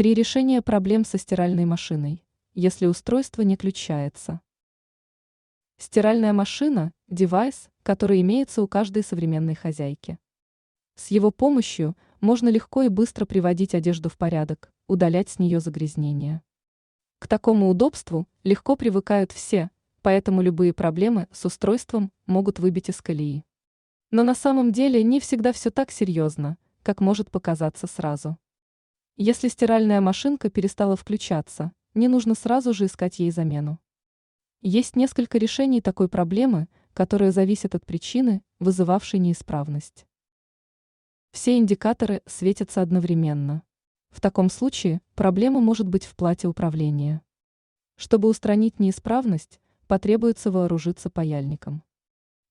3 решения проблем со стиральной машиной, если устройство не включается. Стиральная машина – девайс, который имеется у каждой современной хозяйки. С его помощью можно легко и быстро приводить одежду в порядок, удалять с нее загрязнения. К такому удобству легко привыкают все, поэтому любые проблемы с устройством могут выбить из колеи. Но на самом деле не всегда все так серьезно, как может показаться сразу. Если стиральная машинка перестала включаться, не нужно сразу же искать ей замену. Есть несколько решений такой проблемы, которые зависят от причины, вызывавшей неисправность. Все индикаторы светятся одновременно. В таком случае проблема может быть в плате управления. Чтобы устранить неисправность, потребуется вооружиться паяльником.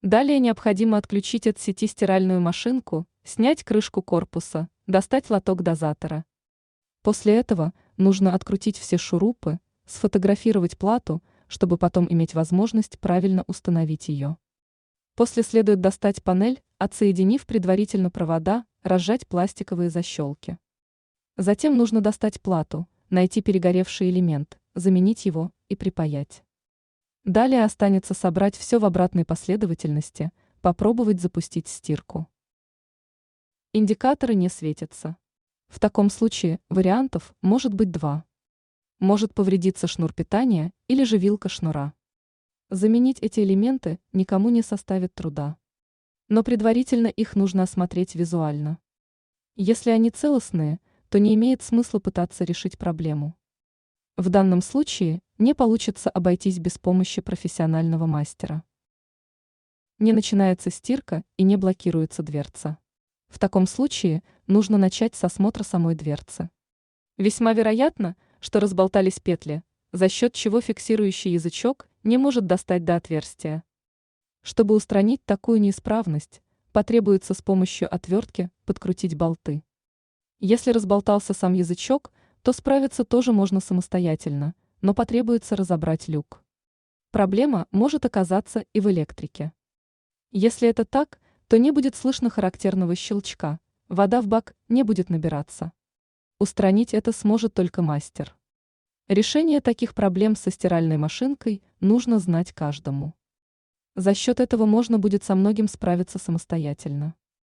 Далее необходимо отключить от сети стиральную машинку, снять крышку корпуса, достать лоток дозатора. После этого нужно открутить все шурупы, сфотографировать плату, чтобы потом иметь возможность правильно установить ее. После следует достать панель, отсоединив предварительно провода, разжать пластиковые защелки. Затем нужно достать плату, найти перегоревший элемент, заменить его и припаять. Далее останется собрать все в обратной последовательности, попробовать запустить стирку. Индикаторы не светятся. В таком случае вариантов может быть 2. Может повредиться шнур питания или же вилка шнура. Заменить эти элементы никому не составит труда. Но предварительно их нужно осмотреть визуально. Если они целостные, то не имеет смысла пытаться решить проблему. В данном случае не получится обойтись без помощи профессионального мастера. Не начинается стирка и не блокируется дверца. В таком случае нужно начать с осмотра самой дверцы. Весьма вероятно, что разболтались петли, за счет чего фиксирующий язычок не может достать до отверстия. Чтобы устранить такую неисправность, потребуется с помощью отвертки подкрутить болты. Если разболтался сам язычок, то справиться тоже можно самостоятельно, но потребуется разобрать люк. Проблема может оказаться и в электрике. Если это так, то не будет слышно характерного щелчка, вода в бак не будет набираться. Устранить это сможет только мастер. Решение таких проблем со стиральной машинкой нужно знать каждому. За счет этого можно будет со многим справиться самостоятельно.